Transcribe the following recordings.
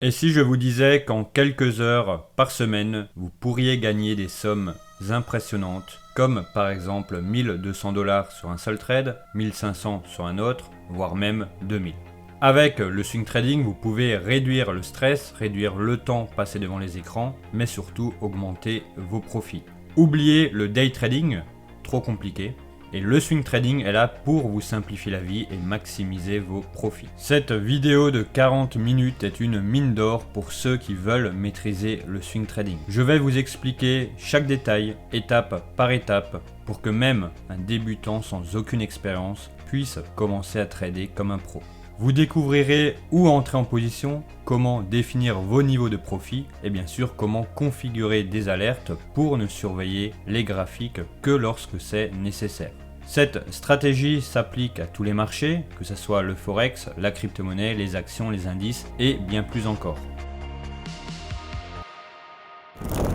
Et si je vous disais qu'en quelques heures par semaine, vous pourriez gagner des sommes impressionnantes, comme par exemple 1200 $ sur un seul trade, 1500 sur un autre, voire même 2000. Avec le swing trading, vous pouvez réduire le stress, réduire le temps passé devant les écrans, mais surtout augmenter vos profits. Oubliez le day trading, trop compliqué. Et le swing trading est là pour vous simplifier la vie et maximiser vos profits. Cette vidéo de 40 minutes est une mine d'or pour ceux qui veulent maîtriser le swing trading. Je vais vous expliquer chaque détail, étape par étape, pour que même un débutant sans aucune expérience puisse commencer à trader comme un pro. Vous découvrirez où entrer en position, comment définir vos niveaux de profit et bien sûr comment configurer des alertes pour ne surveiller les graphiques que lorsque c'est nécessaire. Cette stratégie s'applique à tous les marchés, que ce soit le forex, la crypto-monnaie, les actions, les indices et bien plus encore.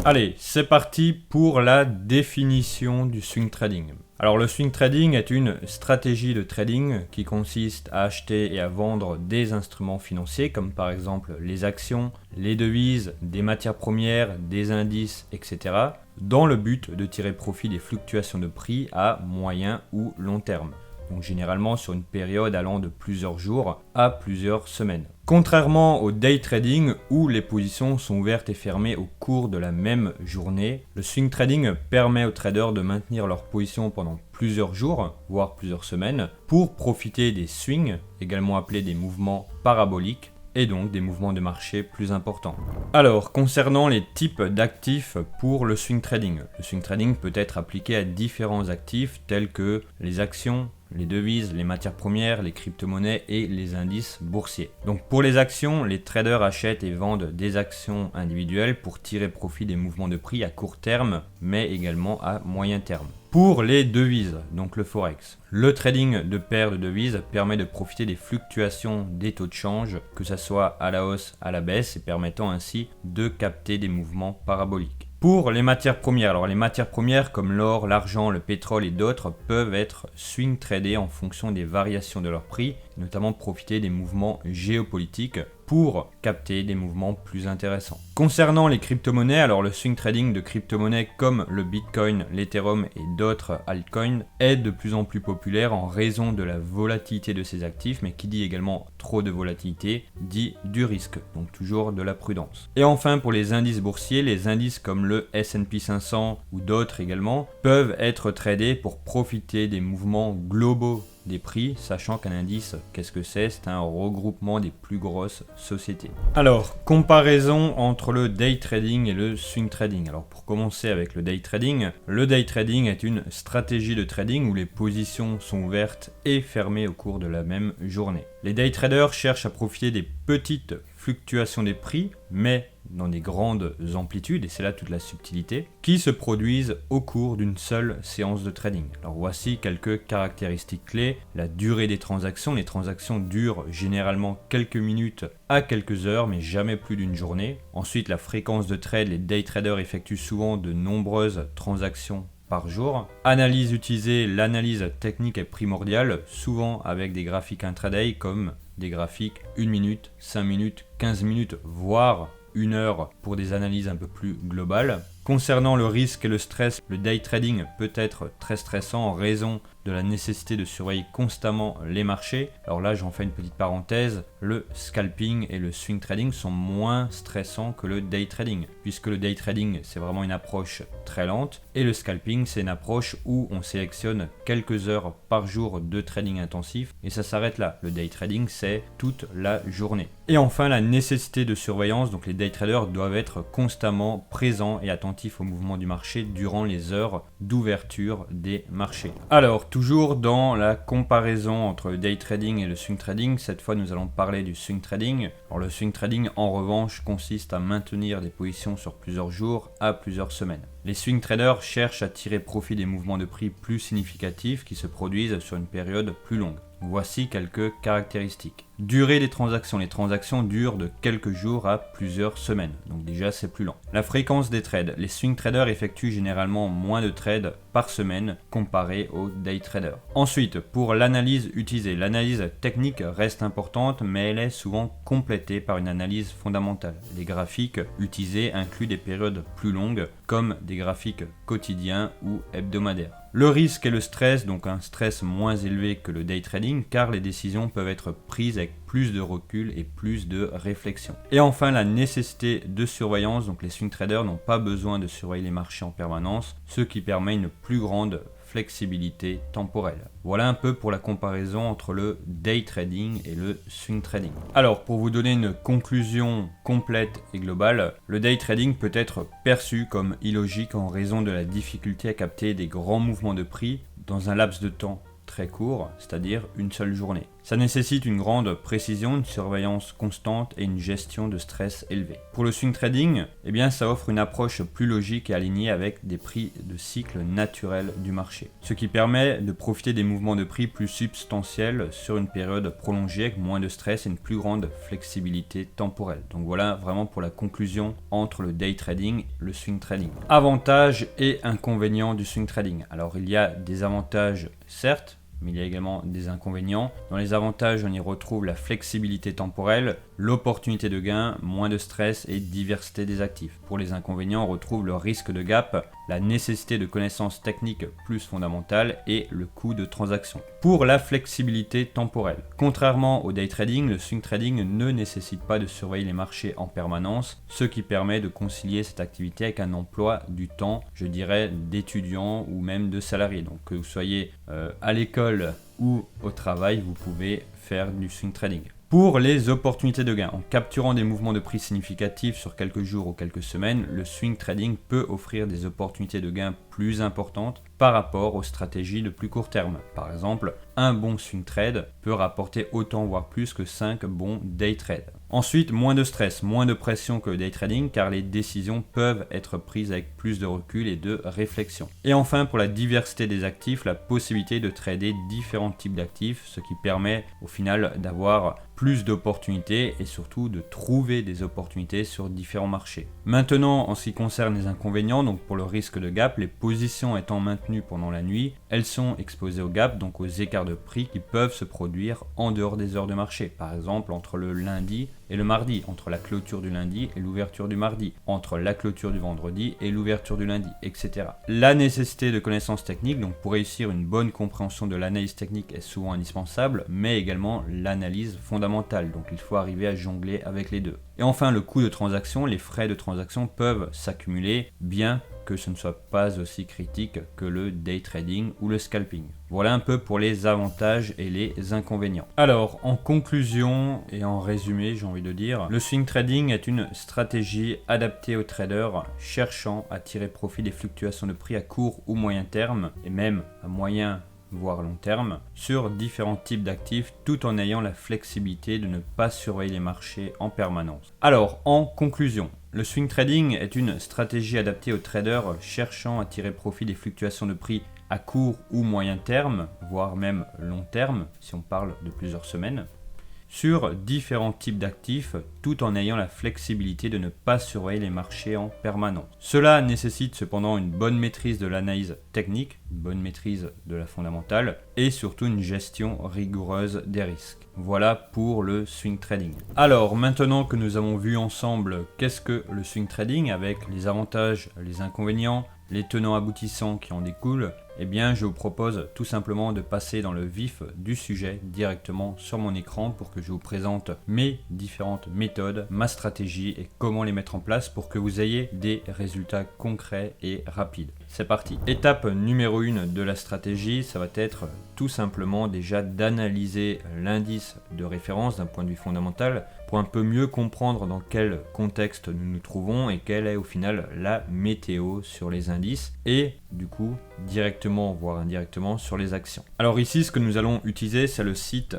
Allez, c'est parti pour la définition du swing trading. Alors le swing trading est une stratégie de trading qui consiste à acheter et à vendre des instruments financiers comme par exemple les actions, les devises, des matières premières, des indices, etc. dans le but de tirer profit des fluctuations de prix à moyen ou long terme. Donc généralement sur une période allant de plusieurs jours à plusieurs semaines. Contrairement au day trading où les positions sont ouvertes et fermées au cours de la même journée, le swing trading permet aux traders de maintenir leur position pendant plusieurs jours, voire plusieurs semaines, pour profiter des swings, également appelés des mouvements paraboliques, et donc des mouvements de marché plus importants. Alors, concernant les types d'actifs pour le swing trading peut être appliqué à différents actifs tels que les actions, les devises, les matières premières, les crypto-monnaies et les indices boursiers. Donc pour les actions, les traders achètent et vendent des actions individuelles pour tirer profit des mouvements de prix à court terme, mais également à moyen terme. Pour les devises, donc le forex, le trading de paires de devises permet de profiter des fluctuations des taux de change, que ce soit à la hausse, à la baisse, et permettant ainsi de capter des mouvements paraboliques. Pour les matières premières, alors les matières premières comme l'or, l'argent, le pétrole et d'autres peuvent être swing tradées en fonction des variations de leur prix, notamment profiter des mouvements géopolitiques pour capter des mouvements plus intéressants. Concernant les crypto-monnaies, alors le swing trading de crypto-monnaies comme le Bitcoin, l'Ethereum et d'autres altcoins est de plus en plus populaire en raison de la volatilité de ces actifs, mais qui dit également trop de volatilité dit du risque, donc toujours de la prudence. Et enfin pour les indices boursiers, les indices comme le S&P 500 ou d'autres également peuvent être tradés pour profiter des mouvements globaux des prix, sachant qu'un indice, qu'est-ce que c'est? C'est un regroupement des plus grosses sociétés. Alors, comparaison entre le day trading et le swing trading. Alors pour commencer avec le day trading est une stratégie de trading où les positions sont ouvertes et fermées au cours de la même journée. Les day traders cherchent à profiter des petites fluctuations des prix, mais dans des grandes amplitudes, et c'est là toute la subtilité, qui se produisent au cours d'une seule séance de trading. Alors voici quelques caractéristiques clés. La durée des transactions. Les transactions durent généralement quelques minutes à quelques heures, mais jamais plus d'une journée. Ensuite, la fréquence de trade. Les day traders effectuent souvent de nombreuses transactions par jour. Analyse utilisée, l'analyse technique est primordiale, souvent avec des graphiques intraday comme des graphiques 1 minute, 5 minutes, 15 minutes, voire 1 heure pour des analyses un peu plus globales. Concernant le risque et le stress, le day trading peut être très stressant en raison de la nécessité de surveiller constamment les marchés. Alors là, j'en fais une petite parenthèse, le scalping et le swing trading sont moins stressants que le day trading, puisque le day trading, c'est vraiment une approche très lente, et le scalping, c'est une approche où on sélectionne quelques heures par jour de trading intensif, et ça s'arrête là. Le day trading, c'est toute la journée. Et enfin, la nécessité de surveillance, donc les day traders doivent être constamment présents et attentifs au mouvement du marché durant les heures d'ouverture des marchés. Alors, toujours dans la comparaison entre le day trading et le swing trading, cette fois nous allons parler du swing trading. Alors le swing trading en revanche consiste à maintenir des positions sur plusieurs jours à plusieurs semaines. Les swing traders cherchent à tirer profit des mouvements de prix plus significatifs qui se produisent sur une période plus longue. Voici quelques caractéristiques. Durée des transactions. Les transactions durent de quelques jours à plusieurs semaines. Donc déjà, c'est plus lent. La fréquence des trades. Les swing traders effectuent généralement moins de trades par semaine comparé aux day traders. Ensuite, pour l'analyse utilisée. L'analyse technique reste importante, mais elle est souvent complétée par une analyse fondamentale. Les graphiques utilisés incluent des périodes plus longues, comme des graphiques quotidiens ou hebdomadaires. Le risque et le stress, donc un stress moins élevé que le day trading, car les décisions peuvent être prises avec plus de recul et plus de réflexion. Et enfin, la nécessité de surveillance, donc les swing traders n'ont pas besoin de surveiller les marchés en permanence, ce qui permet une plus grande flexibilité temporelle. Voilà un peu pour la comparaison entre le day trading et le swing trading. Alors, pour vous donner une conclusion complète et globale, le day trading peut être perçu comme illogique en raison de la difficulté à capter des grands mouvements de prix dans un laps de temps très court, c'est-à-dire une seule journée. Ça nécessite une grande précision, une surveillance constante et une gestion de stress élevée. Pour le swing trading, ça offre une approche plus logique et alignée avec des prix de cycle naturels du marché, ce qui permet de profiter des mouvements de prix plus substantiels sur une période prolongée avec moins de stress et une plus grande flexibilité temporelle. Donc voilà vraiment pour la conclusion entre le day trading et le swing trading. Avantages et inconvénients du swing trading. Alors il y a des avantages certes, mais il y a également des inconvénients. Dans les avantages, on y retrouve la flexibilité temporelle, l'opportunité de gain, moins de stress et diversité des actifs. Pour les inconvénients, on retrouve le risque de gap, la nécessité de connaissances techniques plus fondamentales et le coût de transaction. Pour la flexibilité temporelle, contrairement au day trading, le swing trading ne nécessite pas de surveiller les marchés en permanence, ce qui permet de concilier cette activité avec un emploi du temps, je dirais, d'étudiant ou même de salarié. Donc que vous soyez à l'école ou au travail, vous pouvez faire du swing trading. Pour les opportunités de gain, en capturant des mouvements de prix significatifs sur quelques jours ou quelques semaines, le swing trading peut offrir des opportunités de gain plus importantes par rapport aux stratégies de plus court terme. Par exemple, un bon swing trade peut rapporter autant voire plus que 5 bons day trades. Ensuite, moins de stress, moins de pression que le day trading car les décisions peuvent être prises avec plus de recul et de réflexion. Et enfin, pour la diversité des actifs, la possibilité de trader différents types d'actifs, ce qui permet au final d'avoir plus d'opportunités et surtout de trouver des opportunités sur différents marchés. Maintenant, en ce qui concerne les inconvénients, donc pour le risque de gap, les positions étant maintenues pendant la nuit, elles sont exposées au gap, donc aux écarts de prix qui peuvent se produire en dehors des heures de marché. Par exemple, entre le lundi et le mardi, entre la clôture du lundi et l'ouverture du mardi, entre la clôture du vendredi et l'ouverture du lundi, etc. La nécessité de connaissances techniques, donc pour réussir une bonne compréhension de l'analyse technique est souvent indispensable, mais également l'analyse fondamentale, donc il faut arriver à jongler avec les deux. Et enfin, le coût de transaction, les frais de transaction peuvent s'accumuler, bien que ce ne soit pas aussi critique que le day trading ou le scalping. Voilà un peu pour les avantages et les inconvénients. Alors, en conclusion et en résumé, j'ai envie de dire, le swing trading est une stratégie adaptée aux traders cherchant à tirer profit des fluctuations de prix à court ou moyen terme, et même à moyen voire long terme, sur différents types d'actifs tout en ayant la flexibilité de ne pas surveiller les marchés en permanence. Alors, en conclusion, le swing trading est une stratégie adaptée aux traders cherchant à tirer profit des fluctuations de prix à court ou moyen terme, voire même long terme, si on parle de plusieurs semaines, sur différents types d'actifs tout en ayant la flexibilité de ne pas surveiller les marchés en permanence. Cela nécessite cependant une bonne maîtrise de l'analyse technique, une bonne maîtrise de la fondamentale et surtout une gestion rigoureuse des risques. Voilà pour le swing trading. Alors maintenant que nous avons vu ensemble qu'est-ce que le swing trading avec les avantages, les inconvénients, les tenants aboutissants qui en découlent, je vous propose tout simplement de passer dans le vif du sujet directement sur mon écran pour que je vous présente mes différentes méthodes, ma stratégie et comment les mettre en place pour que vous ayez des résultats concrets et rapides. C'est parti. Étape numéro 1 de la stratégie, ça va être tout simplement déjà d'analyser l'indice de référence d'un point de vue fondamental pour un peu mieux comprendre dans quel contexte nous nous trouvons et quelle est au final la météo sur les indices et du coup directement voire indirectement sur les actions. Alors ici ce que nous allons utiliser c'est le site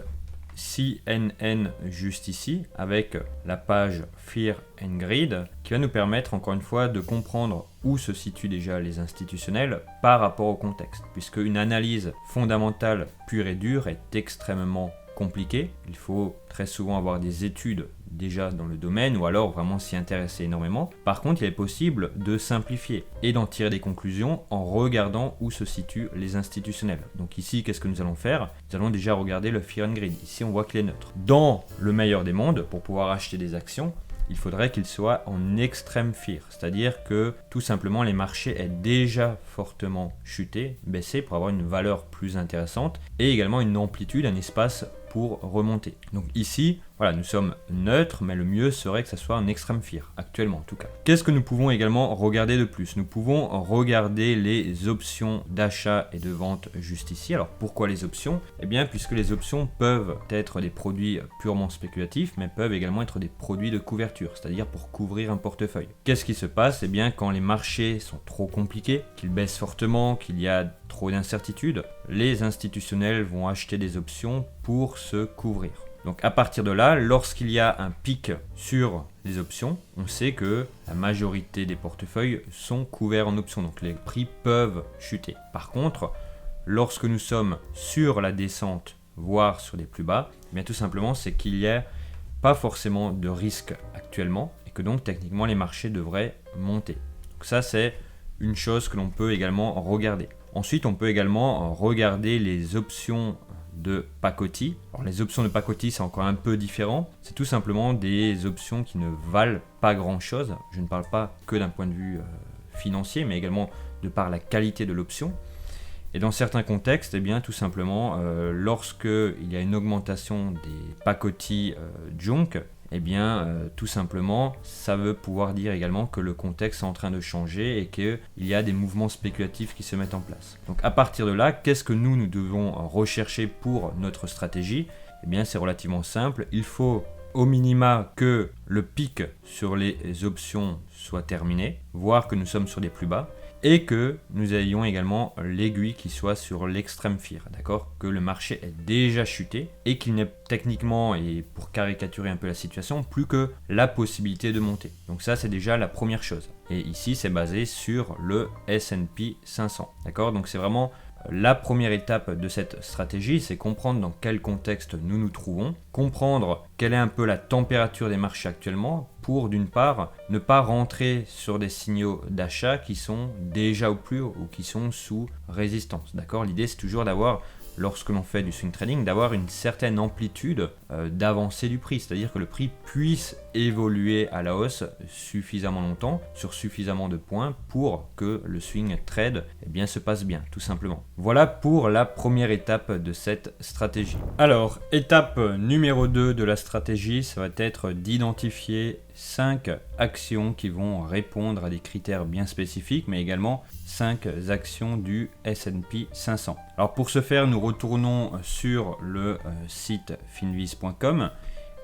CNN juste ici, avec la page Fear and Greed, qui va nous permettre encore une fois de comprendre où se situent déjà les institutionnels par rapport au contexte, puisque une analyse fondamentale pure et dure est extrêmement compliquée. Il faut très souvent avoir des études déjà dans le domaine ou alors vraiment s'y intéresser énormément. Par contre, il est possible de simplifier et d'en tirer des conclusions en regardant où se situent les institutionnels. Donc ici, qu'est-ce que nous allons faire? Nous allons déjà regarder le Fear and Greed. Ici, on voit qu'il est neutre. Dans le meilleur des mondes, pour pouvoir acheter des actions, il faudrait qu'il soit en extrême fear, c'est-à-dire que tout simplement les marchés aient déjà fortement chuté, baissé pour avoir une valeur plus intéressante et également une amplitude, un espace pour remonter. Donc ici, voilà, nous sommes neutres, mais le mieux serait que ça soit en extrême fear, actuellement en tout cas. Qu'est-ce que nous pouvons également regarder de plus? Nous pouvons regarder les options d'achat et de vente juste ici. Alors pourquoi les options? Eh bien puisque les options peuvent être des produits purement spéculatifs, mais peuvent également être des produits de couverture, c'est-à-dire pour couvrir un portefeuille. Qu'est-ce qui se passe? Eh bien quand les marchés sont trop compliqués, qu'ils baissent fortement, qu'il y a trop d'incertitudes, les institutionnels vont acheter des options pour se couvrir. Donc à partir de là, lorsqu'il y a un pic sur les options, on sait que la majorité des portefeuilles sont couverts en options, donc les prix peuvent chuter. Par contre, lorsque nous sommes sur la descente, voire sur des plus bas, eh bien tout simplement c'est qu'il n'y a pas forcément de risque actuellement et que donc techniquement les marchés devraient monter. Donc ça c'est une chose que l'on peut également regarder. Ensuite, on peut également regarder les options de pacotille. Alors les options de pacotille, c'est encore un peu différent. C'est tout simplement des options qui ne valent pas grand-chose. Je ne parle pas que d'un point de vue financier, mais également de par la qualité de l'option. Et dans certains contextes, eh bien, tout simplement, lorsqu'il y a une augmentation des pacotilles junk, eh bien, tout simplement, ça veut pouvoir dire également que le contexte est en train de changer et qu'il y a des mouvements spéculatifs qui se mettent en place. Donc à partir de là, qu'est-ce que nous devons rechercher pour notre stratégie? Eh bien, c'est relativement simple. Il faut au minima que le pic sur les options soit terminé, voire que nous sommes sur des plus bas, et que nous ayons également l'aiguille qui soit sur l'extrême fear, d'accord? Que le marché ait déjà chuté et qu'il n'ait techniquement, et pour caricaturer un peu la situation, plus que la possibilité de monter. Donc ça, c'est déjà la première chose. Et ici, c'est basé sur le S&P 500, d'accord? Donc c'est vraiment la première étape de cette stratégie, c'est comprendre dans quel contexte nous nous trouvons, comprendre quelle est un peu la température des marchés actuellement pour d'une part ne pas rentrer sur des signaux d'achat qui sont déjà au plus haut ou qui sont sous résistance. D'accord? L'idée c'est toujours d'avoir, lorsque l'on fait du swing trading, d'avoir une certaine amplitude d'avancée du prix, c'est-à-dire que le prix puisse évoluer à la hausse suffisamment longtemps, sur suffisamment de points pour que le swing trade se passe bien, tout simplement. Voilà pour la première étape de cette stratégie. Alors, étape numéro 2 de la stratégie, ça va être d'identifier 5 actions qui vont répondre à des critères bien spécifiques, mais également 5 actions du S&P 500. Alors pour ce faire, nous retournons sur le site finviz.com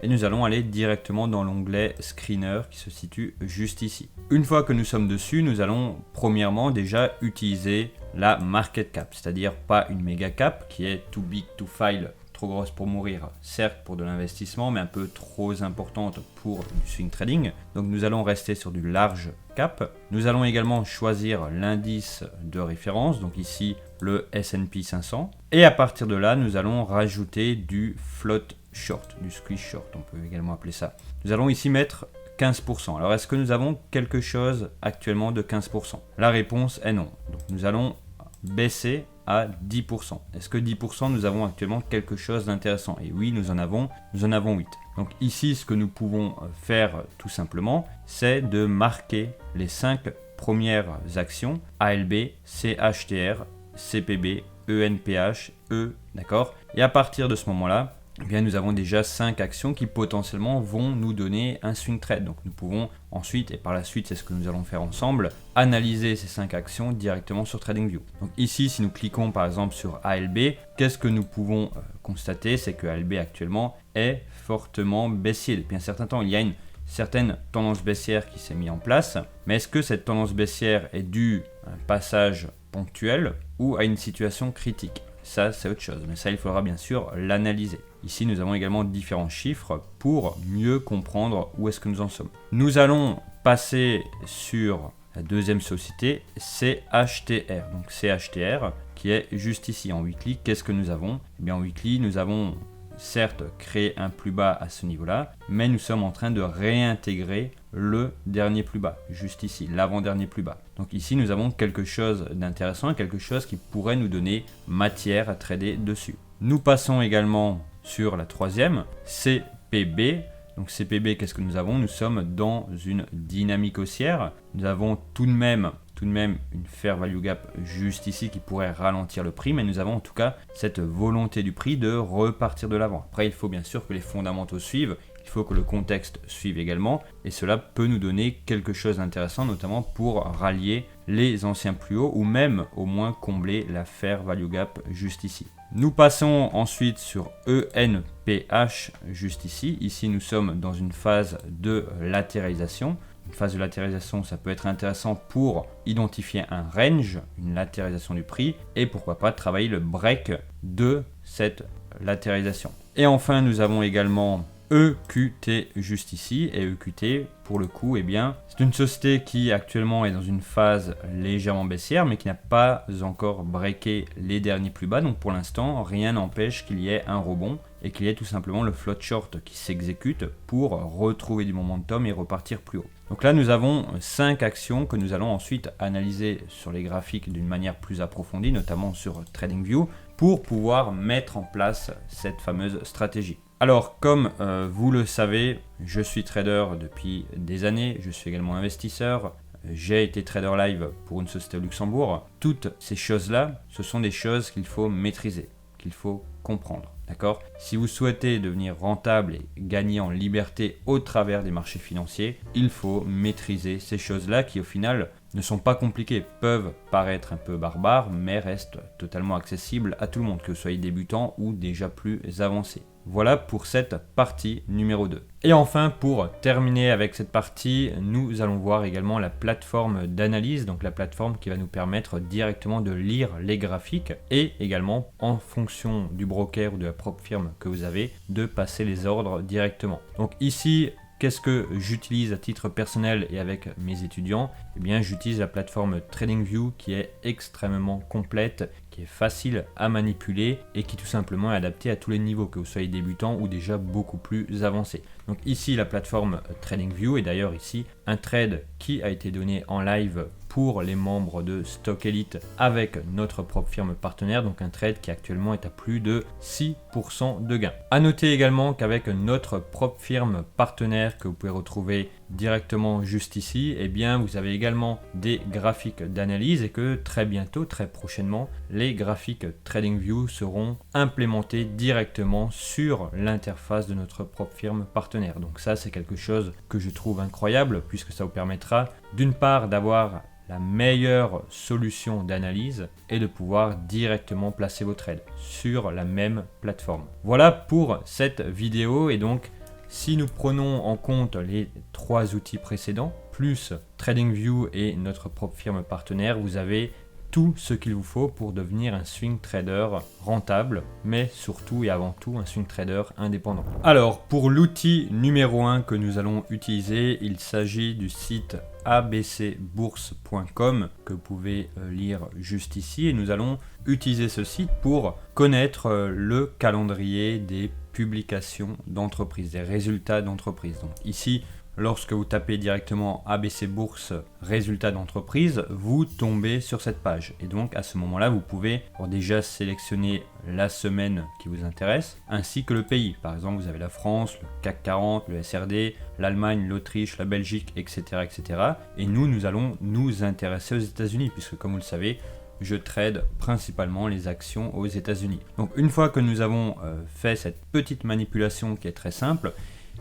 et nous allons aller directement dans l'onglet Screener qui se situe juste ici. Une fois que nous sommes dessus, nous allons premièrement déjà utiliser la market cap, c'est-à-dire pas une méga cap qui est too big to fail, trop grosse pour mourir, certes pour de l'investissement, mais un peu trop importante pour du swing trading. Donc nous allons rester sur du large cap. Nous allons également choisir l'indice de référence, donc ici le S&P 500. Et à partir de là, nous allons rajouter du float short, du squeeze short, on peut également appeler ça. Nous allons ici mettre 15%. Alors est-ce que nous avons quelque chose actuellement de 15%? La réponse est non. Donc nous allons baisser à 10%. Est-ce que 10% nous avons actuellement quelque chose d'intéressant? Et oui, nous en avons 8. Donc ici, ce que nous pouvons faire tout simplement, c'est de marquer les 5 premières actions ALB, CHTR, CPB, ENPH, E, d'accord? Et à partir de ce moment-là, eh bien, nous avons déjà 5 actions qui potentiellement vont nous donner un swing trade. Donc nous pouvons ensuite, et par la suite c'est ce que nous allons faire ensemble, analyser ces 5 actions directement sur TradingView. Donc ici, si nous cliquons par exemple sur ALB, qu'est-ce que nous pouvons constater? C'est que ALB actuellement est fortement baissier. Depuis un certain temps, il y a une certaine tendance baissière qui s'est mise en place. Mais est-ce que cette tendance baissière est due à un passage ponctuel ou à une situation critique? Ça, c'est autre chose, mais ça, il faudra bien sûr l'analyser. Ici, nous avons également différents chiffres pour mieux comprendre où est-ce que nous en sommes. Nous allons passer sur la deuxième société, CHTR. Donc CHTR qui est juste ici en weekly. Qu'est-ce que nous avons? Eh bien en weekly, nous avons certes créé un plus bas à ce niveau-là, mais nous sommes en train de réintégrer le dernier plus bas, juste ici, l'avant-dernier plus bas. Donc ici, nous avons quelque chose d'intéressant, quelque chose qui pourrait nous donner matière à trader dessus. Nous passons également sur la troisième, CPB. Donc CPB, qu'est-ce que nous avons? Nous sommes dans une dynamique haussière. Nous avons tout de même une fair value gap juste ici qui pourrait ralentir le prix, mais nous avons en tout cas cette volonté du prix de repartir de l'avant. Après, il faut bien sûr que les fondamentaux suivent, il faut que le contexte suive également, et cela peut nous donner quelque chose d'intéressant, notamment pour rallier les anciens plus hauts ou même au moins combler la fair value gap juste ici. Nous passons ensuite sur ENPH juste ici. Ici, nous sommes dans une phase de latéralisation. Une phase de latéralisation, ça peut être intéressant pour identifier un range, une latéralisation du prix, et pourquoi pas travailler le break de cette latéralisation. Et enfin, nous avons également EQT juste ici, et EQT pour le coup, eh bien, c'est une société qui actuellement est dans une phase légèrement baissière, mais qui n'a pas encore breaké les derniers plus bas, donc pour l'instant, rien n'empêche qu'il y ait un rebond, et qu'il y ait tout simplement le float short qui s'exécute pour retrouver du momentum et repartir plus haut. Donc là, nous avons 5 actions que nous allons ensuite analyser sur les graphiques d'une manière plus approfondie, notamment sur TradingView, pour pouvoir mettre en place cette fameuse stratégie. Alors, comme vous le savez, je suis trader depuis des années, je suis également investisseur, j'ai été trader live pour une société au Luxembourg. Toutes ces choses-là, ce sont des choses qu'il faut maîtriser, qu'il faut comprendre. D'accord ? Si vous souhaitez devenir rentable et gagner en liberté au travers des marchés financiers, il faut maîtriser ces choses-là qui au final ne sont pas compliquées, peuvent paraître un peu barbares, mais restent totalement accessibles à tout le monde, que vous soyez débutant ou déjà plus avancé. Voilà pour cette partie numéro 2. Et enfin, pour terminer avec cette partie, nous allons voir également la plateforme d'analyse, donc la plateforme qui va nous permettre directement de lire les graphiques et également, en fonction du broker ou de la propre firme que vous avez, de passer les ordres directement. Donc ici, qu'est-ce que j'utilise à titre personnel et avec mes étudiants? Eh bien, j'utilise la plateforme TradingView qui est extrêmement complète, qui est facile à manipuler et qui tout simplement est adaptée à tous les niveaux, que vous soyez débutant ou déjà beaucoup plus avancé. Donc ici, la plateforme TradingView, et d'ailleurs ici, un trade qui a été donné en live pour les membres de Stock Elite avec notre propre firme partenaire, donc un trade qui actuellement est à plus de 6% de gain. À noter également qu'avec notre propre firme partenaire que vous pouvez retrouver directement juste ici, eh bien vous avez également des graphiques d'analyse et que très bientôt, très prochainement, les graphiques TradingView seront implémentés directement sur l'interface de notre propre firme partenaire. Donc ça, c'est quelque chose que je trouve incroyable puisque ça vous permettra d'une part d'avoir la meilleure solution d'analyse et de pouvoir directement placer vos trades sur la même plateforme. Voilà pour cette vidéo, et donc si nous prenons en compte les 3 outils précédents, plus TradingView et notre propre firme partenaire, vous avez tout ce qu'il vous faut pour devenir un swing trader rentable, mais surtout et avant tout un swing trader indépendant. Alors, pour l'outil numéro 1 que nous allons utiliser, il s'agit du site abcbourse.com que vous pouvez lire juste ici, et nous allons utiliser ce site pour connaître le calendrier des publications d'entreprises, des résultats d'entreprise. Donc ici, lorsque vous tapez directement ABC Bourse résultats d'entreprise, vous tombez sur cette page. Et donc à ce moment-là, vous pouvez déjà sélectionner la semaine qui vous intéresse, ainsi que le pays. Par exemple, vous avez la France, le CAC 40, le SRD, l'Allemagne, l'Autriche, la Belgique, etc., etc. Et nous allons nous intéresser aux États-Unis, puisque comme vous le savez, je trade principalement les actions aux États-Unis. Donc une fois que nous avons fait cette petite manipulation qui est très simple,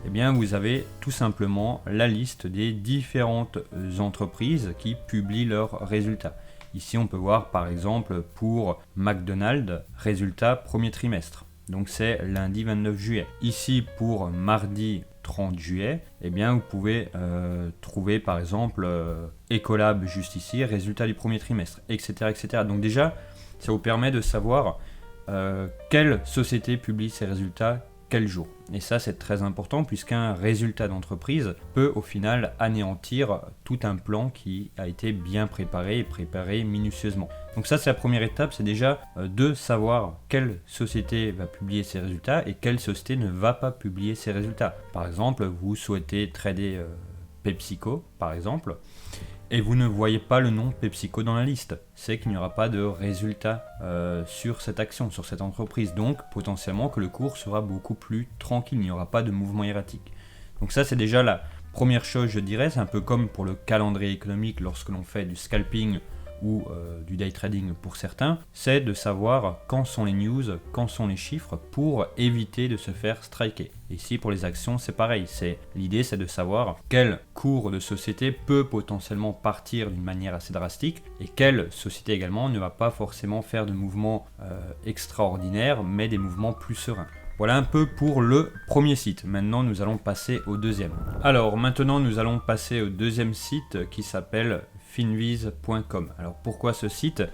eh bien, vous avez tout simplement la liste des différentes entreprises qui publient leurs résultats. Ici, on peut voir par exemple pour McDonald's, résultat premier trimestre. Donc c'est lundi 29 juillet. Ici, pour mardi 30 juillet, eh bien, vous pouvez trouver par exemple Ecolab juste ici, résultat du premier trimestre, etc., etc. Donc déjà, ça vous permet de savoir quelle société publie ses résultats, quel jour. Et ça, c'est très important puisqu'un résultat d'entreprise peut au final anéantir tout un plan qui a été bien préparé et préparé minutieusement. Donc ça, c'est la première étape, c'est déjà de savoir quelle société va publier ses résultats et quelle société ne va pas publier ses résultats. Par exemple, vous souhaitez trader PepsiCo, par exemple, et vous ne voyez pas le nom PepsiCo dans la liste. C'est qu'il n'y aura pas de résultat sur cette action, sur cette entreprise. Donc, potentiellement, que le cours sera beaucoup plus tranquille, il n'y aura pas de mouvement erratique. Donc ça, c'est déjà la première chose, je dirais. C'est un peu comme pour le calendrier économique lorsque l'on fait du scalping ou du day trading pour certains, c'est de savoir quand sont les news, quand sont les chiffres pour éviter de se faire striker. Ici pour les actions c'est pareil, l'idée c'est de savoir quel cours de société peut potentiellement partir d'une manière assez drastique et quelle société également ne va pas forcément faire de mouvements extraordinaires mais des mouvements plus sereins. Voilà un peu pour le premier site. Maintenant, nous allons passer au deuxième. Alors, maintenant, nous allons passer au deuxième site qui s'appelle finviz.com. Alors, pourquoi ce site ?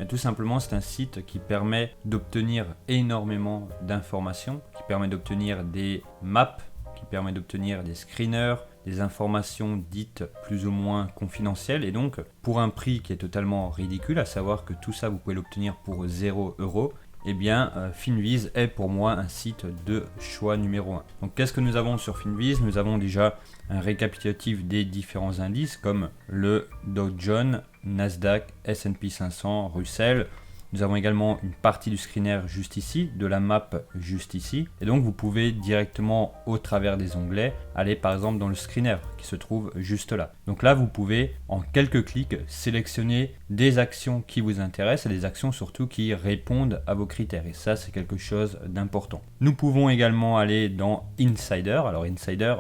Tout simplement, c'est un site qui permet d'obtenir énormément d'informations, qui permet d'obtenir des maps, qui permet d'obtenir des screeners, des informations dites plus ou moins confidentielles et donc pour un prix qui est totalement ridicule, à savoir que tout ça, vous pouvez l'obtenir pour 0 €. Eh bien, Finviz est pour moi un site de choix numéro 1. Donc, qu'est-ce que nous avons sur Finviz ? Nous avons déjà un récapitulatif des différents indices comme le Dow Jones, Nasdaq, S&P 500, Russell. Nous avons également une partie du screener juste ici, de la map juste ici. Et donc, vous pouvez directement, au travers des onglets, aller par exemple dans le screener qui se trouve juste là. Donc là, vous pouvez, en quelques clics, sélectionner des actions qui vous intéressent et des actions surtout qui répondent à vos critères. Et ça, c'est quelque chose d'important. Nous pouvons également aller dans Insider. Alors, Insider,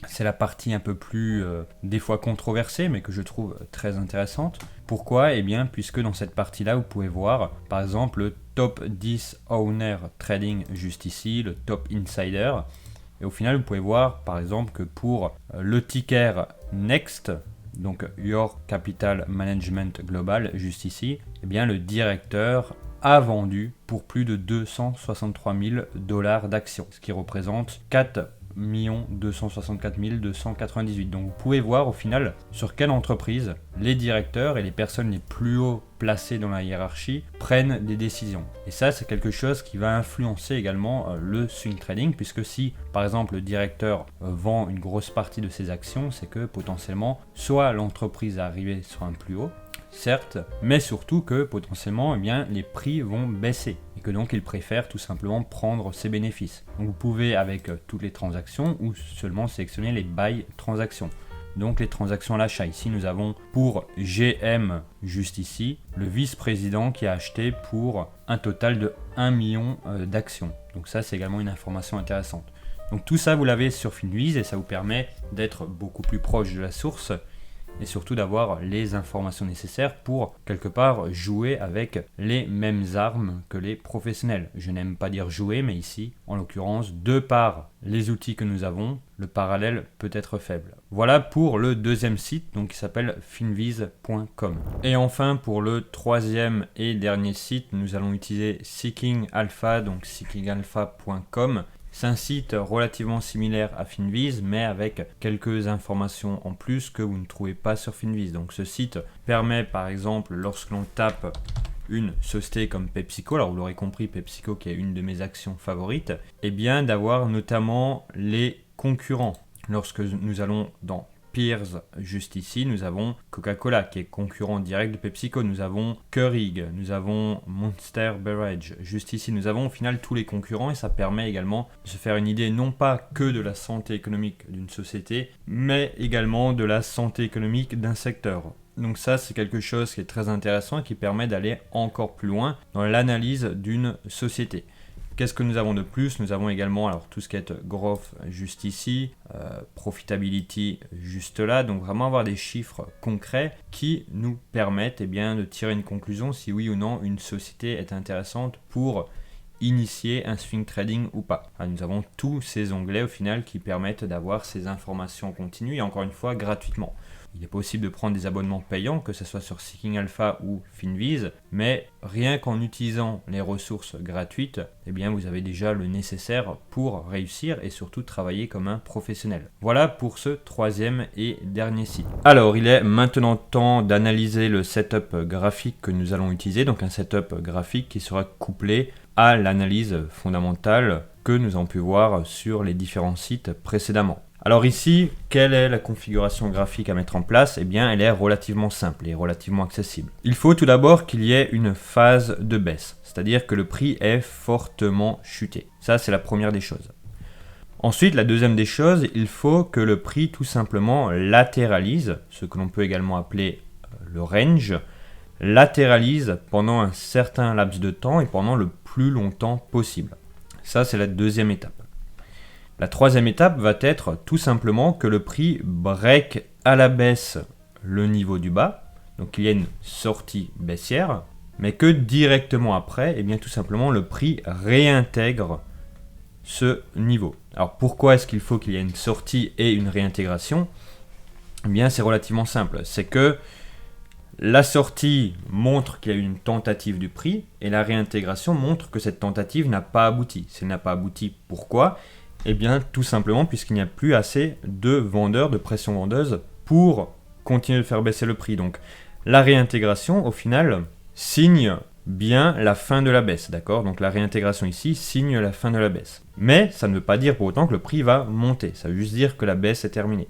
c'est la partie un peu plus, des fois controversée, mais que je trouve très intéressante. Pourquoi ? Eh bien, puisque dans cette partie-là, vous pouvez voir, par exemple, le top 10 owner trading juste ici, le top insider. Et au final, vous pouvez voir, par exemple, que pour le ticker Next, donc Your Capital Management Global, juste ici, eh bien, le directeur a vendu pour plus de 263 000 $ d'actions, ce qui représente 4 264 298. Donc vous pouvez voir au final sur quelle entreprise les directeurs et les personnes les plus haut placées dans la hiérarchie prennent des décisions. Et ça, c'est quelque chose qui va influencer également le swing trading, puisque si par exemple le directeur vend une grosse partie de ses actions, c'est que potentiellement soit l'entreprise est arrivée sur un plus haut, certes, mais surtout que potentiellement eh bien, les prix vont baisser et que donc il préfère tout simplement prendre ses bénéfices. Donc vous pouvez avec toutes les transactions ou seulement sélectionner les buy transactions. Donc les transactions à l'achat. Ici nous avons pour GM juste ici le vice-président qui a acheté pour un total de 1 million d'actions. Donc ça c'est également une information intéressante. Donc tout ça vous l'avez sur Finviz et ça vous permet d'être beaucoup plus proche de la source et surtout d'avoir les informations nécessaires pour quelque part jouer avec les mêmes armes que les professionnels. Je n'aime pas dire jouer, mais ici, en l'occurrence, de par les outils que nous avons, le parallèle peut être faible. Voilà pour le deuxième site, donc qui s'appelle finviz.com. Et enfin, pour le troisième et dernier site, nous allons utiliser Seeking Alpha, donc seekingalpha.com. C'est un site relativement similaire à Finviz, mais avec quelques informations en plus que vous ne trouvez pas sur Finviz. Donc ce site permet par exemple, lorsque l'on tape une société comme PepsiCo, alors vous l'aurez compris, PepsiCo qui est une de mes actions favorites, eh bien d'avoir notamment les concurrents. Lorsque nous allons dans Peers, juste ici, nous avons Coca-Cola qui est concurrent direct de PepsiCo, nous avons Keurig, nous avons Monster Beverage, juste ici nous avons au final tous les concurrents et ça permet également de se faire une idée non pas que de la santé économique d'une société, mais également de la santé économique d'un secteur. Donc ça c'est quelque chose qui est très intéressant et qui permet d'aller encore plus loin dans l'analyse d'une société. Qu'est-ce que nous avons de plus ? Nous avons également alors, tout ce qui est growth juste ici, profitability juste là, donc vraiment avoir des chiffres concrets qui nous permettent eh bien, de tirer une conclusion si oui ou non une société est intéressante pour initier un swing trading ou pas. Alors, nous avons tous ces onglets au final qui permettent d'avoir ces informations continues et encore une fois gratuitement. Il est possible de prendre des abonnements payants, que ce soit sur Seeking Alpha ou Finviz, mais rien qu'en utilisant les ressources gratuites, eh bien vous avez déjà le nécessaire pour réussir et surtout travailler comme un professionnel. Voilà pour ce troisième et dernier site. Alors, il est maintenant temps d'analyser le setup graphique que nous allons utiliser, donc un setup graphique qui sera couplé à l'analyse fondamentale que nous avons pu voir sur les différents sites précédemment. Alors ici, quelle est la configuration graphique à mettre en place? Eh bien, elle est relativement simple et relativement accessible. Il faut tout d'abord qu'il y ait une phase de baisse, c'est-à-dire que le prix est fortement chuté. Ça, c'est la première des choses. Ensuite, la deuxième des choses, il faut que le prix tout simplement latéralise, ce que l'on peut également appeler le range, latéralise pendant un certain laps de temps et pendant le plus longtemps possible. Ça, c'est la deuxième étape. La troisième étape va être tout simplement que le prix break à la baisse le niveau du bas, donc il y a une sortie baissière, mais que directement après, eh bien tout simplement le prix réintègre ce niveau. Alors pourquoi est-ce qu'il faut qu'il y ait une sortie et une réintégration? Eh bien c'est relativement simple, c'est que la sortie montre qu'il y a eu une tentative du prix et la réintégration montre que cette tentative n'a pas abouti. Si elle n'a pas abouti, pourquoi ? Eh bien, tout simplement puisqu'il n'y a plus assez de vendeurs, de pression vendeuse pour continuer de faire baisser le prix. Donc, la réintégration, au final, signe bien la fin de la baisse, d'accord? Donc, la réintégration ici signe la fin de la baisse. Mais ça ne veut pas dire pour autant que le prix va monter. Ça veut juste dire que la baisse est terminée.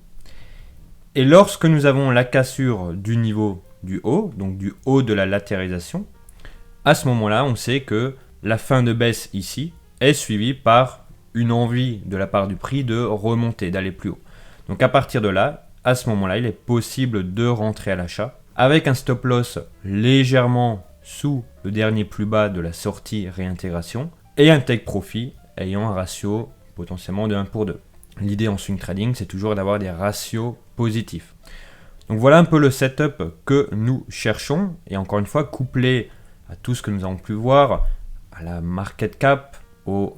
Et lorsque nous avons la cassure du niveau du haut, donc du haut de la latéralisation, à ce moment-là, on sait que la fin de baisse ici est suivie par une envie de la part du prix de remonter, d'aller plus haut. Donc à partir de là, à ce moment-là, il est possible de rentrer à l'achat avec un stop loss légèrement sous le dernier plus bas de la sortie réintégration et un take profit ayant un ratio potentiellement de 1 pour 2. L'idée en swing trading, c'est toujours d'avoir des ratios positifs. Donc voilà un peu le setup que nous cherchons et encore une fois couplé à tout ce que nous avons pu voir, à la market cap, au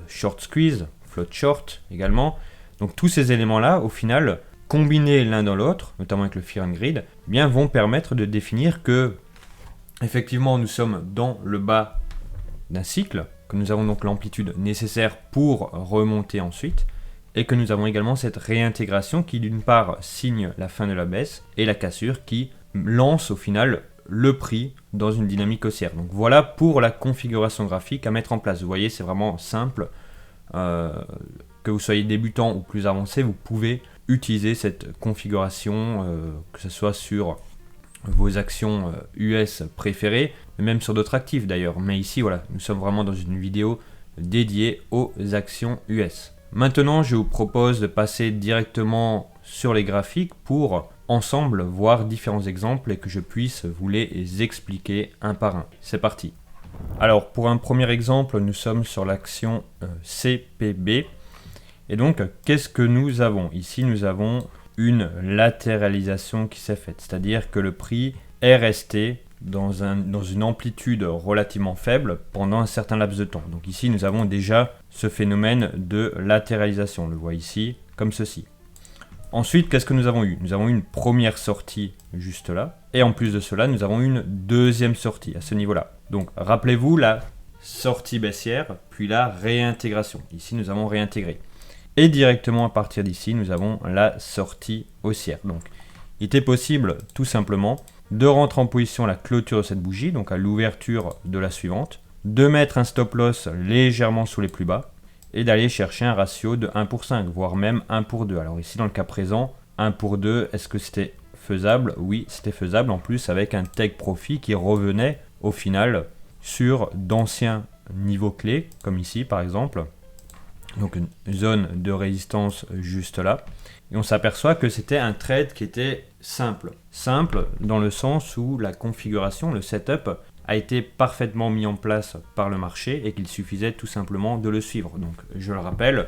short squeeze, float short également. Donc tous ces éléments-là, au final, combinés l'un dans l'autre, notamment avec le Fear and Greed, eh bien, vont permettre de définir que, effectivement, nous sommes dans le bas d'un cycle, que nous avons donc l'amplitude nécessaire pour remonter ensuite, et que nous avons également cette réintégration qui, d'une part, signe la fin de la baisse, et la cassure qui lance au final le prix dans une dynamique haussière. Donc voilà pour la configuration graphique à mettre en place. Vous voyez, c'est vraiment simple. Que vous soyez débutant ou plus avancé, vous pouvez utiliser cette configuration, que ce soit sur vos actions US préférées, mais même sur d'autres actifs d'ailleurs. Mais ici, voilà, nous sommes vraiment dans une vidéo dédiée aux actions US. Maintenant, je vous propose de passer directement sur les graphiques pour ensemble voir différents exemples et que je puisse vous les expliquer un par un. C'est parti. Alors pour un premier exemple, nous sommes sur l'action CPB. Et donc, qu'est-ce que nous avons? Ici, nous avons une latéralisation qui s'est faite. C'est-à-dire que le prix est resté dans une amplitude relativement faible pendant un certain laps de temps. Donc ici, nous avons déjà ce phénomène de latéralisation. On le voit ici, comme ceci. Ensuite, qu'est-ce que nous avons eu? Nous avons eu une première sortie juste là. Et en plus de cela, nous avons une deuxième sortie à ce niveau-là. Donc, rappelez-vous la sortie baissière, puis la réintégration. Ici, nous avons réintégré. Et directement à partir d'ici, nous avons la sortie haussière. Donc, il était possible, tout simplement, de rentrer en position à la clôture de cette bougie, donc à l'ouverture de la suivante, de mettre un stop loss légèrement sous les plus bas, et d'aller chercher un ratio de 1 pour 5, voire même 1 pour 2. Alors ici, dans le cas présent, 1 pour 2, est-ce que c'était faisable? Oui, c'était faisable, en plus avec un take profit qui revenait au final sur d'anciens niveaux clés, comme ici par exemple. Donc une zone de résistance juste là. Et on s'aperçoit que c'était un trade qui était simple. Simple dans le sens où la configuration, le setup, a été parfaitement mis en place par le marché et qu'il suffisait tout simplement de le suivre. Donc je le rappelle,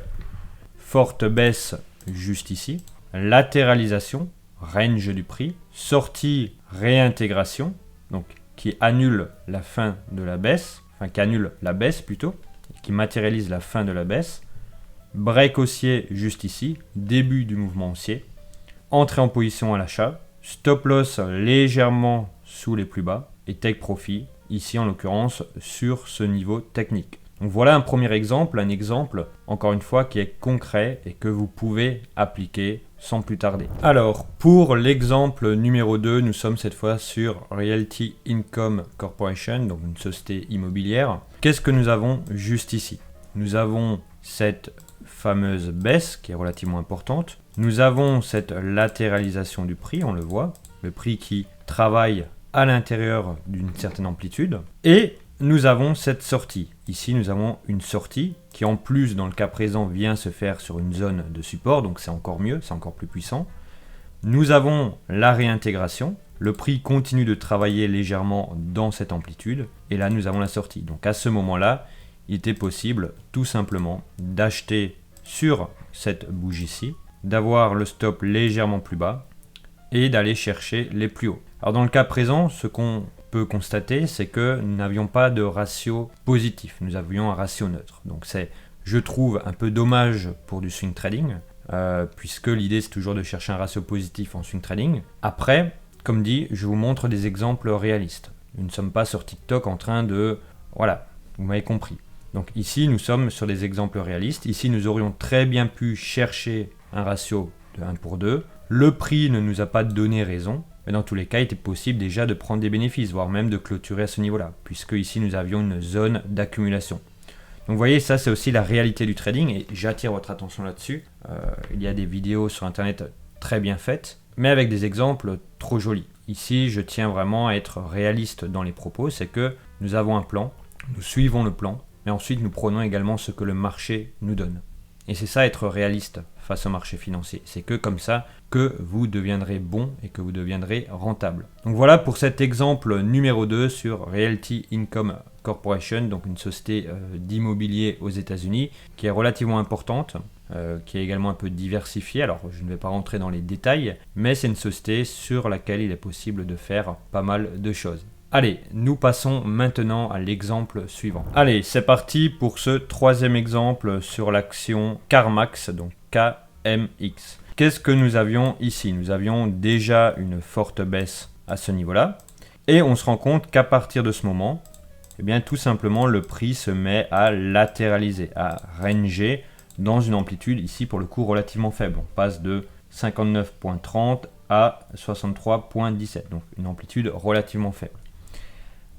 forte baisse juste ici, latéralisation, range du prix, sortie réintégration, donc qui annule la fin de la baisse, enfin qui annule la baisse plutôt, qui matérialise la fin de la baisse. Break haussier juste ici, début du mouvement haussier. Entrée en position à l'achat. Stop loss légèrement sous les plus bas. Et take profit, ici en l'occurrence, sur ce niveau technique. Donc voilà un premier exemple, encore une fois, qui est concret et que vous pouvez appliquer sans plus tarder. Alors, pour l'exemple numéro 2, nous sommes cette fois sur Realty Income Corporation, donc une société immobilière. Qu'est-ce que nous avons juste ici? Nous avons cette fameuse baisse qui est relativement importante. Nous avons cette latéralisation du prix, on le voit, le prix qui travaille à l'intérieur d'une certaine amplitude. Et nous avons cette sortie. Ici, nous avons une sortie qui, en plus, dans le cas présent, vient se faire sur une zone de support, donc c'est encore mieux, c'est encore plus puissant. Nous avons la réintégration. Le prix continue de travailler légèrement dans cette amplitude. Et là, nous avons la sortie. Donc à ce moment-là, il était possible tout simplement d'acheter sur cette bougie-ci, d'avoir le stop légèrement plus bas et d'aller chercher les plus hauts. Alors dans le cas présent, ce qu'on peut constater, c'est que nous n'avions pas de ratio positif, nous avions un ratio neutre. Donc c'est, je trouve, un peu dommage pour du swing trading, puisque l'idée c'est toujours de chercher un ratio positif en swing trading. Après, comme dit, je vous montre des exemples réalistes. Nous ne sommes pas sur TikTok en train de... Voilà, vous m'avez compris. Donc ici, nous sommes sur des exemples réalistes. Ici, nous aurions très bien pu chercher un ratio de 1 pour 2. Le prix ne nous a pas donné raison. Mais dans tous les cas, il était possible déjà de prendre des bénéfices, voire même de clôturer à ce niveau-là, puisque ici, nous avions une zone d'accumulation. Donc vous voyez, ça c'est aussi la réalité du trading, et j'attire votre attention là-dessus. Il y a des vidéos sur Internet très bien faites, mais avec des exemples trop jolis. Ici, je tiens vraiment à être réaliste dans les propos, c'est que nous avons un plan, nous suivons le plan, mais ensuite nous prenons également ce que le marché nous donne. Et c'est ça être réaliste face au marché financier. C'est que comme ça que vous deviendrez bon et que vous deviendrez rentable. Donc voilà pour cet exemple numéro 2 sur Realty Income Corporation, donc une société d'immobilier aux États-Unis qui est relativement importante, qui est également un peu diversifiée. Alors je ne vais pas rentrer dans les détails, mais c'est une société sur laquelle il est possible de faire pas mal de choses. Allez, nous passons maintenant à l'exemple suivant. Allez, c'est parti pour ce troisième exemple sur l'action CarMax, donc KMX. Qu'est-ce que nous avions ici? Nous avions déjà une forte baisse à ce niveau-là. Et on se rend compte qu'à partir de ce moment, eh bien, tout simplement, le prix se met à latéraliser, à ranger dans une amplitude ici pour le coup relativement faible. On passe de 59,30 à 63,17, donc une amplitude relativement faible.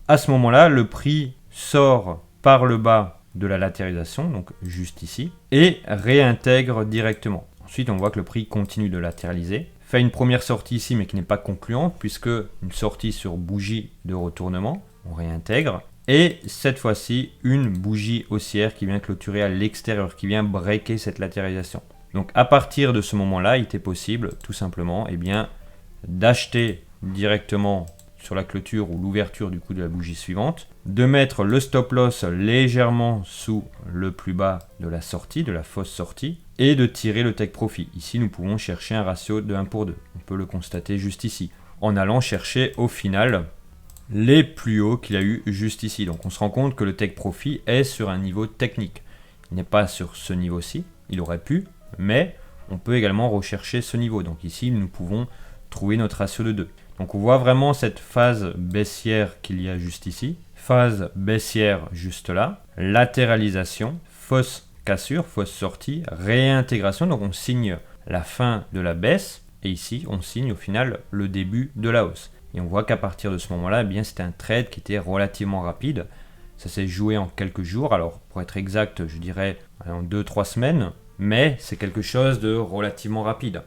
À ce moment-là, le prix sort par le bas de la latéralisation, donc juste ici, et réintègre directement. Ensuite, on voit que le prix continue de latéraliser, fait une première sortie ici, mais qui n'est pas concluante, puisque une sortie sur bougie de retournement, on réintègre, et cette fois-ci, une bougie haussière qui vient clôturer à l'extérieur, qui vient breaker cette latéralisation. Donc à partir de ce moment-là, il était possible, tout simplement, eh bien, d'acheter directement sur la clôture ou l'ouverture du coup de la bougie suivante, de mettre le stop loss légèrement sous le plus bas de la sortie, de la fausse sortie, et de tirer le take profit. Ici, nous pouvons chercher un ratio de 1 pour 2. On peut le constater juste ici, en allant chercher au final les plus hauts qu'il y a eu juste ici. Donc on se rend compte que le take profit est sur un niveau technique. Il n'est pas sur ce niveau-ci, il aurait pu, mais on peut également rechercher ce niveau. Donc ici, nous pouvons trouver notre ratio de 2. Donc on voit vraiment cette phase baissière qu'il y a juste ici, phase baissière juste là, latéralisation, fausse cassure, fausse sortie, réintégration, donc on signe la fin de la baisse, et ici on signe au final le début de la hausse. Et on voit qu'à partir de ce moment-là, eh bien c'était un trade qui était relativement rapide, ça s'est joué en quelques jours, alors pour être exact, je dirais en 2-3 semaines, mais c'est quelque chose de relativement rapide.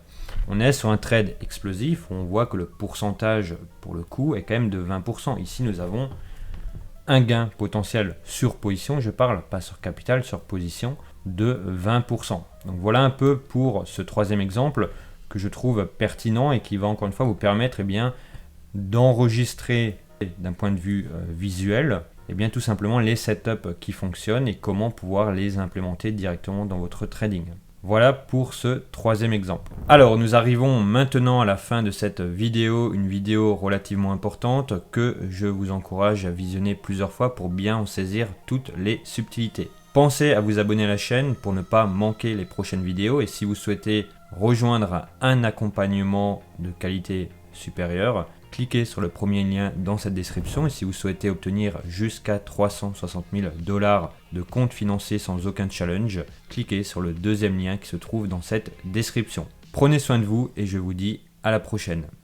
On est sur un trade explosif où on voit que le pourcentage pour le coup est quand même de 20%. Ici, nous avons un gain potentiel sur position, je parle pas sur capital, sur position de 20%. Donc voilà un peu pour ce troisième exemple que je trouve pertinent et qui va encore une fois vous permettre d'enregistrer d'un point de vue visuel tout simplement les setups qui fonctionnent et comment pouvoir les implémenter directement dans votre trading. Voilà pour ce troisième exemple. Alors nous arrivons maintenant à la fin de cette vidéo, une vidéo relativement importante que je vous encourage à visionner plusieurs fois pour bien en saisir toutes les subtilités. Pensez à vous abonner à la chaîne pour ne pas manquer les prochaines vidéos et si vous souhaitez rejoindre un accompagnement de qualité supérieure, cliquez sur le premier lien dans cette description et si vous souhaitez obtenir jusqu'à 360 000 $ de compte financier sans aucun challenge, cliquez sur le deuxième lien qui se trouve dans cette description. Prenez soin de vous et je vous dis à la prochaine.